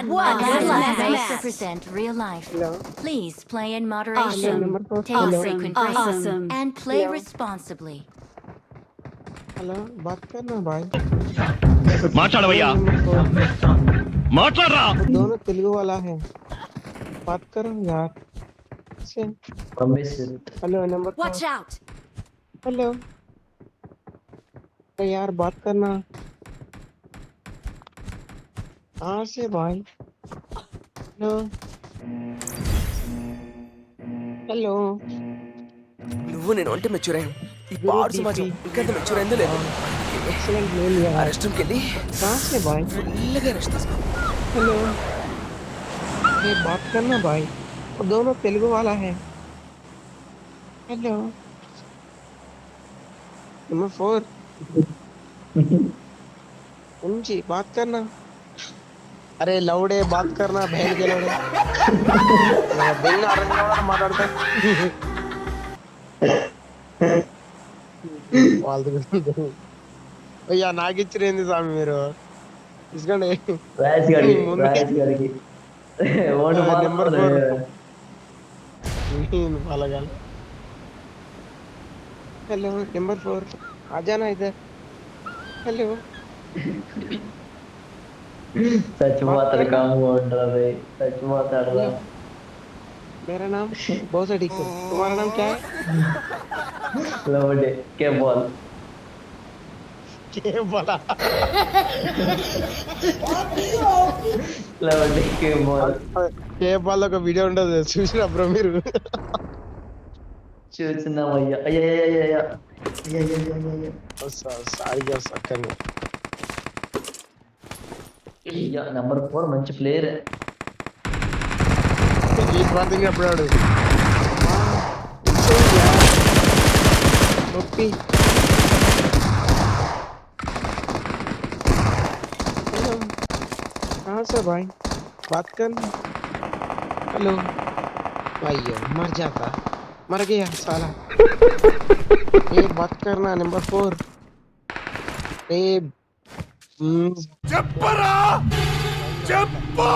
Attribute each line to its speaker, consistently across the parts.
Speaker 1: May represent real life. Please play in moderation, take frequent breaks, and play responsibly.
Speaker 2: Hello बात करना भाई
Speaker 3: మాట్లాడవయ్యా మాట్లాడరా
Speaker 2: दोनों तेलुगु वाला है बात करो यार से hello number
Speaker 1: Watch out!
Speaker 2: Hello तो यार बात करना कहाँ से भाई हेलो हेलो
Speaker 4: నువ్వు నేను అంటే మెచ్యూర్ అయ్యాను ఈ పాడు సమాజం ఇంకంత మెచ్యూర్ అయిందో లేదు
Speaker 2: एक्सीलेंट ले लिया
Speaker 4: ఆ రెస్ట్ రూమ్కి వెళ్ళి
Speaker 2: कहाँ से भाई
Speaker 4: ఫుల్గా రెస్ట్ తీసుకో
Speaker 2: हेलो ये बात करना भाई वो दोनों तेलुगु वाला है हेलो नंबर 4 जी बात करना अरे लौड़े बात करना बहन के लौड़े दिन माताड़ता అయ్యా నాకు ఇచ్చిరేంది స్వామి మీరు తీసుకోండి నెంబర్ 4 పాలగాలి हेलो नंबर 4 आ जाना इधर हेलो
Speaker 5: सच मात्र काम बोल रहा है सच मात्र रहा
Speaker 2: मेरा नाम बहुत अधिक है तुम्हारा नाम क्या है
Speaker 5: लवडे के बोल
Speaker 2: क्या बोला
Speaker 5: लवडे के बोल
Speaker 2: के बोल का वीडियो ఉండదు చూసిరా బ్రో మీరు
Speaker 5: చూస్తున్నామయ్యా అయ్యయ్యయ్యయ్యా అయ్యయ్యయ్యయ్యా
Speaker 2: సారీగా సక్కని
Speaker 5: అయ్యా నంబర్ 4 మంచి ప్లేయర్
Speaker 2: ఈ ప్రాంతంగా అప్పుడాడు నొప్పి हेलो कहाँ से भाई बात कर हेलो भाइयों मर जाता मर गया साला ये बात करना नंबर 4 ए
Speaker 3: చెప్పరా చెప్పు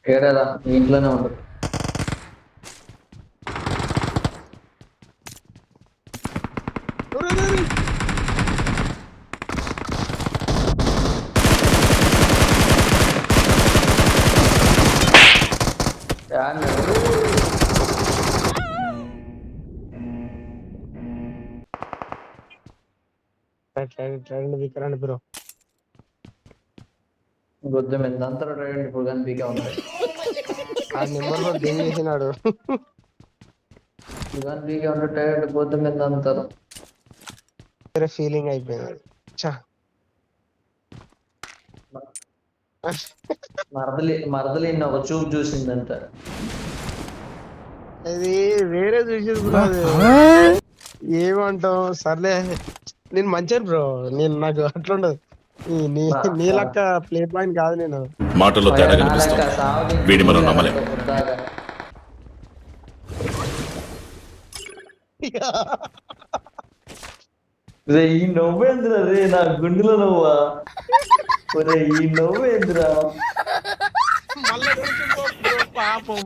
Speaker 5: ఏడారా ఇంట్లోనే ఉండదు
Speaker 2: ట్రైన్ వికరాండి బ్రో
Speaker 5: గొద్దం ఎంతంతరం ట్రైన్ ఇప్పుడు కానీ పీకే ఉంది
Speaker 2: ఆ నెంబర్ లో దేని చేసినాడు
Speaker 5: ఇప్పుడు కానీ పీకే ఉంటే టైర్డ్ గొద్దం ఎంతంతరం
Speaker 2: వేరే ఫీలింగ్ అయిపోయింది చా
Speaker 5: మరదలి ఒక చూపు చూసిందంట
Speaker 2: అది వేరే చూసేది బ్రో అది ఏమంటావు సర్లే నేను మంచిది బ్రో నేను నాకు అట్లా ఉండదు నీ లెక్క ప్లే పాయింట్ కాదు నేను
Speaker 3: మాటల్లో తేడా కనిపిస్తుంది వీడి మనం నమ్మలేం
Speaker 5: ఈ నవ్వేంద్రా రే నా గుండెలో నవ్వా ఈ నవ్వేంద్రా
Speaker 2: మళ్ళీ పాపం